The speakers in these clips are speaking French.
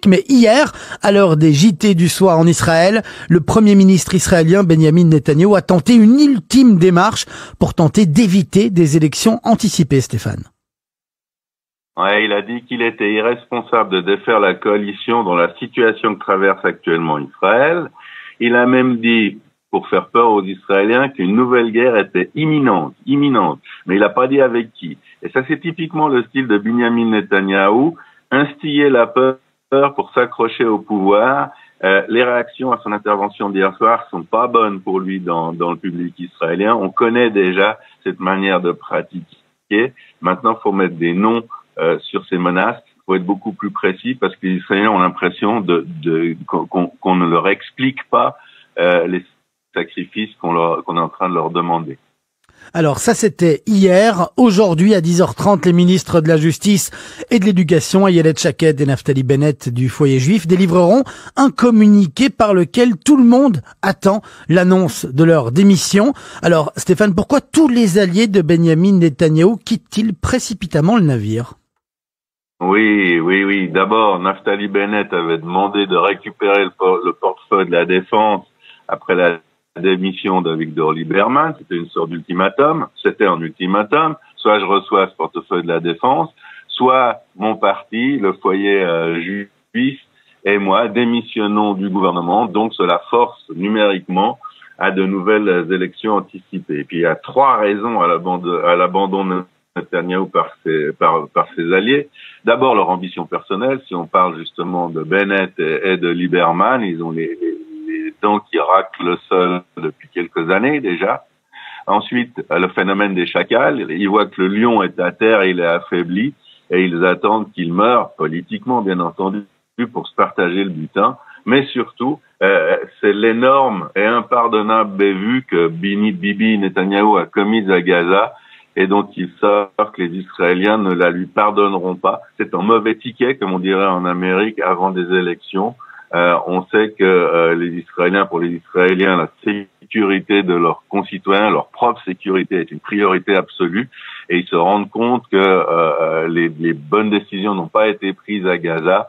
Mais hier, à l'heure des JT du soir en Israël, le Premier ministre israélien Benjamin Netanyahou a tenté une ultime démarche pour tenter d'éviter des élections anticipées, Stéphane. Ouais, il a dit qu'il était irresponsable de défaire la coalition dans la situation que traverse actuellement Israël. Il a même dit, pour faire peur aux Israéliens, qu'une nouvelle guerre était imminente. Mais il n'a pas dit avec qui. Et ça, c'est typiquement le style de Benjamin Netanyahou, instiller la peur pour s'accrocher au pouvoir. Les réactions à son intervention d'hier soir sont pas bonnes pour lui dans le public israélien. On connaît déjà cette manière de pratiquer. Maintenant, il faut mettre des noms sur ces menaces. Il faut être beaucoup plus précis parce que les Israéliens ont l'impression qu'on ne leur explique pas les sacrifices qu'on est en train de leur demander. Alors ça c'était hier. Aujourd'hui à 10h30, les ministres de la Justice et de l'Éducation, Ayelet Shaked et Naftali Bennett du foyer juif, délivreront un communiqué par lequel tout le monde attend l'annonce de leur démission. Alors Stéphane, pourquoi tous les alliés de Benjamin Netanyahou quittent-ils précipitamment le navire ? Oui. D'abord, Naftali Bennett avait demandé de récupérer le portefeuille de la Défense après la démission de Victor Lieberman. C'était une sorte d'ultimatum. C'était un ultimatum. Soit je reçois ce portefeuille de la Défense, soit mon parti, le foyer juif, et moi démissionnons du gouvernement. Donc cela force numériquement à de nouvelles élections anticipées. Et puis il y a trois raisons à l'abandon de Netanyahou par ses alliés. D'abord leur ambition personnelle. Si on parle justement de Bennett et de Lieberman, ils ont les dents qui raclent le sol depuis quelques années déjà. Ensuite, le phénomène des chacals. Ils voient que le lion est à terre, il est affaibli, et ils attendent qu'il meure, politiquement bien entendu, pour se partager le butin. Mais surtout, c'est l'énorme et impardonnable bévue que Bibi Netanyahou a commise à Gaza, et dont ils savent que les Israéliens ne la lui pardonneront pas. C'est un mauvais ticket, comme on dirait en Amérique, avant des élections. On sait que pour les Israéliens, la sécurité de leurs concitoyens, leur propre sécurité est une priorité absolue, et ils se rendent compte que les bonnes décisions n'ont pas été prises à Gaza,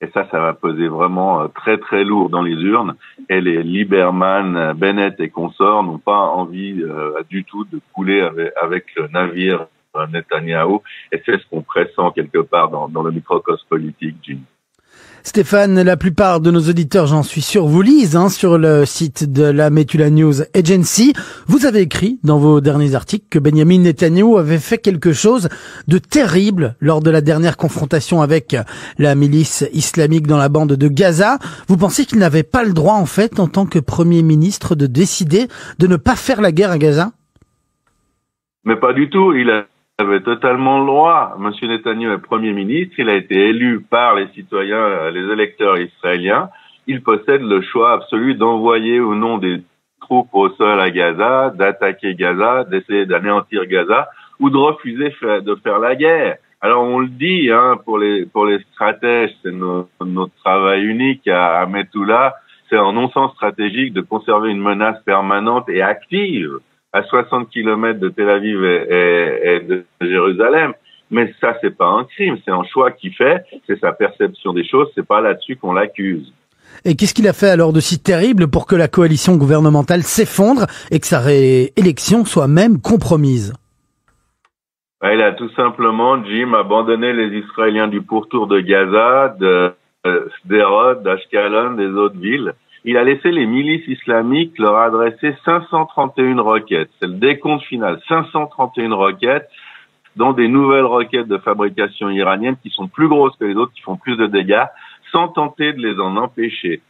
et ça va peser vraiment très très lourd dans les urnes. Et les Lieberman, Bennett et consorts n'ont pas envie du tout de couler avec le navire Netanyahou, et c'est ce qu'on pressent quelque part dans le microcosme politique, Jim. Stéphane, la plupart de nos auditeurs, j'en suis sûr, vous lisent sur le site de la Metula News Agency. Vous avez écrit dans vos derniers articles que Benjamin Netanyahou avait fait quelque chose de terrible lors de la dernière confrontation avec la milice islamique dans la bande de Gaza. Vous pensez qu'il n'avait pas le droit, en fait, en tant que Premier ministre, de décider de ne pas faire la guerre à Gaza ? Mais pas du tout. Il avait totalement le droit. Monsieur Netanyahou est Premier ministre, il a été élu par les citoyens, les électeurs israéliens. Il possède le choix absolu d'envoyer ou non des troupes au sol à Gaza, d'attaquer Gaza, d'essayer d'anéantir Gaza, ou de refuser de faire la guerre. Alors on le dit, pour les stratèges, c'est notre travail unique à Metula, c'est un non-sens stratégique de conserver une menace permanente et active à 60 kilomètres de Tel Aviv et de Jérusalem. Mais ça, c'est pas un crime, c'est un choix qu'il fait, c'est sa perception des choses, c'est pas là-dessus qu'on l'accuse. Et qu'est-ce qu'il a fait alors de si terrible pour que la coalition gouvernementale s'effondre et que sa réélection soit même compromise ? Il a tout simplement, Jim, abandonné les Israéliens du pourtour de Gaza, de Sderot, d'Ashkelon, des autres villes. Il a laissé les milices islamiques leur adresser 531 roquettes. C'est le décompte final. 531 roquettes, dont des nouvelles roquettes de fabrication iranienne qui sont plus grosses que les autres, qui font plus de dégâts, sans tenter de les en empêcher.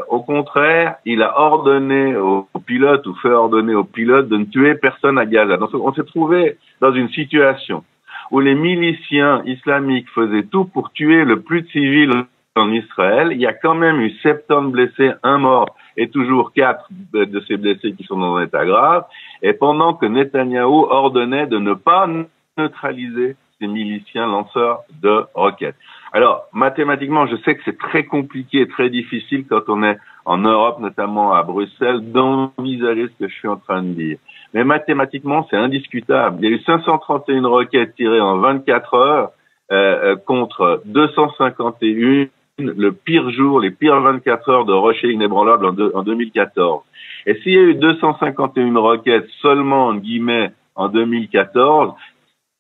Au contraire, il a ordonné aux pilotes, ou fait ordonner aux pilotes de ne tuer personne à Gaza. Donc, on s'est trouvé dans une situation où les miliciens islamiques faisaient tout pour tuer le plus de civils en Israël. Il y a quand même eu 70 blessés, 1 mort, et toujours 4 de ces blessés qui sont dans un état grave. Et pendant que Netanyahou ordonnait de ne pas neutraliser ces miliciens lanceurs de roquettes. Alors, mathématiquement, je sais que c'est très compliqué et très difficile quand on est en Europe, notamment à Bruxelles, d'envisager ce que je suis en train de dire. Mais mathématiquement, c'est indiscutable. Il y a eu 531 roquettes tirées en 24 heures contre 251 le pire jour, les pires 24 heures de rocher inébranlable en 2014. Et s'il y a eu 251 roquettes seulement, en guillemets, en 2014,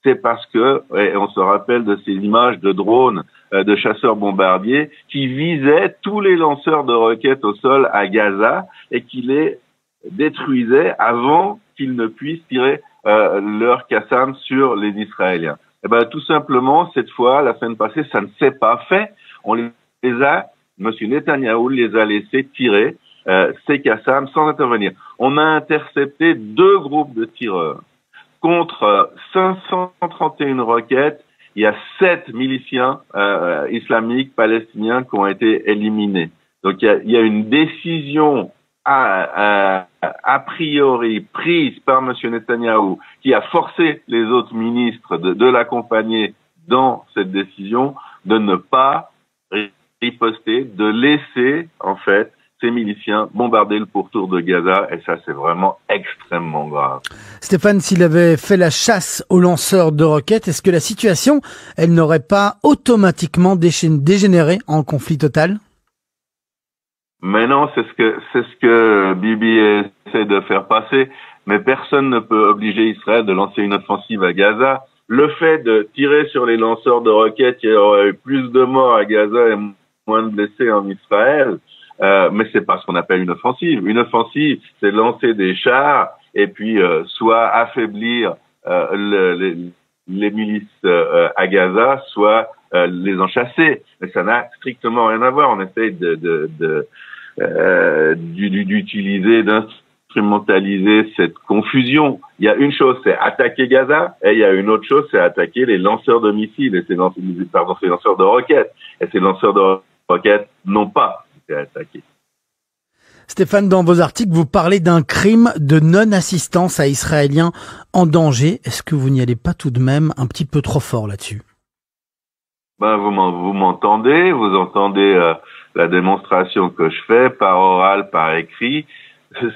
c'est parce que, et on se rappelle de ces images de drones, de chasseurs bombardiers, qui visaient tous les lanceurs de roquettes au sol à Gaza et qui les détruisaient avant qu'ils ne puissent tirer leur Qassam sur les Israéliens. Eh ben, tout simplement, cette fois, la semaine passée, ça ne s'est pas fait. On les a, Monsieur Netanyahou les a laissés tirer ces Qassam sans intervenir. On a intercepté 2 groupes de tireurs. Contre 531 roquettes, il y a 7 miliciens islamiques palestiniens qui ont été éliminés. Donc il y a une décision a priori prise par M. Netanyahou qui a forcé les autres ministres de l'accompagner dans cette décision de ne pas riposter, de laisser en fait ces miliciens bombarder le pourtour de Gaza, et ça c'est vraiment extrêmement grave. Stéphane, s'il avait fait la chasse aux lanceurs de roquettes, est-ce que la situation, elle n'aurait pas automatiquement dégénéré en conflit total? Mais non, c'est ce que Bibi essaie de faire passer, mais personne ne peut obliger Israël de lancer une offensive à Gaza. Le fait de tirer sur les lanceurs de roquettes, il y aurait eu plus de morts à Gaza et moins de blessés en Israël. Mais c'est pas ce qu'on appelle une offensive. Une offensive, c'est lancer des chars et puis soit affaiblir les milices à Gaza, soit les en chasser. Mais ça n'a strictement rien à voir. On essaye d'utiliser, d'instrumentaliser cette confusion. Il y a une chose, c'est attaquer Gaza, et il y a une autre chose, c'est attaquer les lanceurs de missiles et ces lanceurs de roquettes. Et ces lanceurs de roquettes n'ont pas attaqué. Stéphane, dans vos articles, vous parlez d'un crime de non-assistance à Israéliens en danger. Est-ce que vous n'y allez pas tout de même un petit peu trop fort là-dessus? Vous m'entendez, vous entendez la démonstration que je fais par oral, par écrit.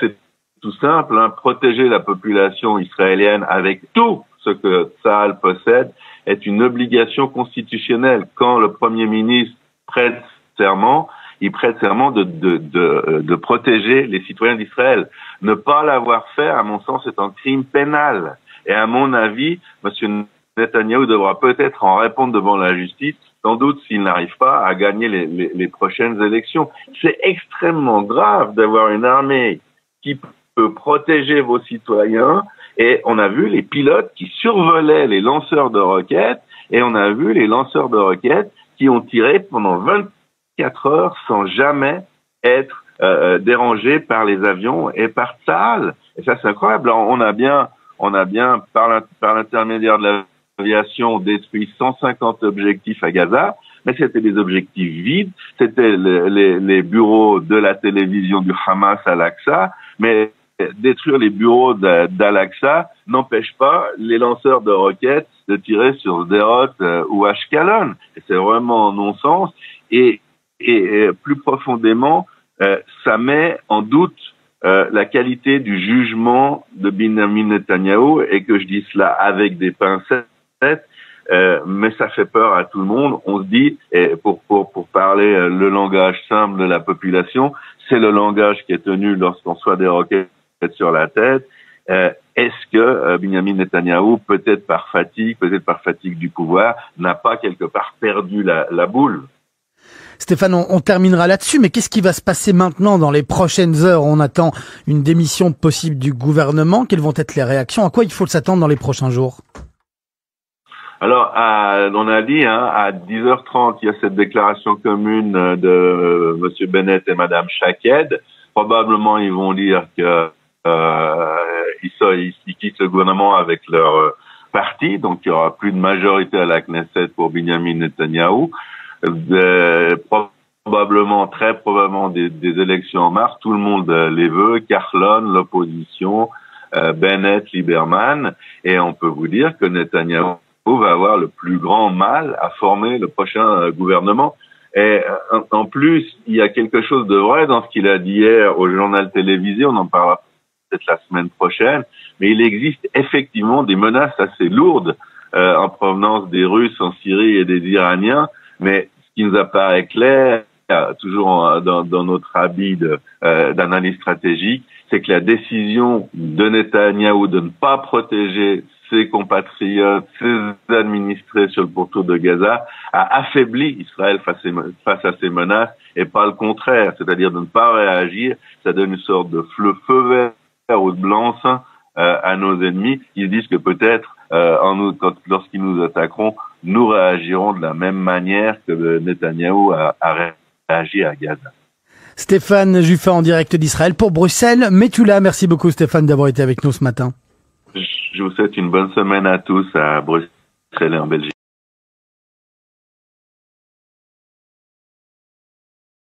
C'est tout simple, hein. Protéger la population israélienne avec tout ce que Tsahal possède est une obligation constitutionnelle. Quand le Premier ministre prête serment, il prête serment de protéger les citoyens d'Israël. Ne pas l'avoir fait, à mon sens, est un crime pénal. Et à mon avis, M. Netanyahou devra peut-être en répondre devant la justice, sans doute s'il n'arrive pas à gagner les prochaines élections. C'est extrêmement grave d'avoir une armée qui peut protéger vos citoyens. Et on a vu les pilotes qui survolaient les lanceurs de roquettes, et on a vu les lanceurs de roquettes qui ont tiré pendant 24 heures sans jamais être dérangés par les avions et par Tsahal. Et ça, c'est incroyable. Alors, on a bien par l'intermédiaire de l'aviation détruit 150 objectifs à Gaza, mais c'était des objectifs vides. C'était les bureaux de la télévision du Hamas à Al-Aqsa, mais détruire les bureaux d'Al-Aqsa n'empêche pas les lanceurs de roquettes de tirer sur Sderot ou Ashkelon. Et c'est vraiment non-sens. Et plus profondément, ça met en doute la qualité du jugement de Benjamin Netanyahou, et que je dis cela avec des pincettes, mais ça fait peur à tout le monde. On se dit, et pour parler le langage simple de la population, c'est le langage qui est tenu lorsqu'on reçoit des roquettes sur la tête. Est-ce que Benjamin Netanyahou, peut-être par fatigue du pouvoir, n'a pas quelque part perdu la boule? Stéphane, on terminera là-dessus, mais qu'est-ce qui va se passer maintenant dans les prochaines heures? On attend une démission possible du gouvernement. Quelles vont être les réactions? À quoi il faut s'attendre dans les prochains jours? Alors, on a dit, à 10h30, il y a cette déclaration commune de Monsieur Bennett et Madame Shaked. Probablement, ils vont dire que ils quittent le gouvernement avec leur parti, donc il y aura plus de majorité à la Knesset pour Benjamin Netanyahou. Très probablement des élections en mars, tout le monde les veut, Carlon, l'opposition, Bennett, Lieberman, et on peut vous dire que Netanyahou va avoir le plus grand mal à former le prochain gouvernement. Et en plus, il y a quelque chose de vrai dans ce qu'il a dit hier au journal télévisé, on en parlera peut-être la semaine prochaine, mais il existe effectivement des menaces assez lourdes en provenance des Russes en Syrie et des Iraniens, mais ce qui nous apparaît clair, toujours dans notre habit d'analyse stratégique, c'est que la décision de Netanyahou de ne pas protéger ses compatriotes, ses administrés sur le pourtour de Gaza a affaibli Israël face à ces menaces et pas le contraire, c'est-à-dire de ne pas réagir. Ça donne une sorte de feu vert ou de blanc-seing à nos ennemis. Ils disent que peut-être lorsqu'ils nous attaqueront, nous réagirons de la même manière que Netanyahou a réagi à Gaza. Stéphane Juffin en direct d'Israël pour Bruxelles. Metula, merci beaucoup Stéphane d'avoir été avec nous ce matin. Je vous souhaite une bonne semaine à tous à Bruxelles et en Belgique.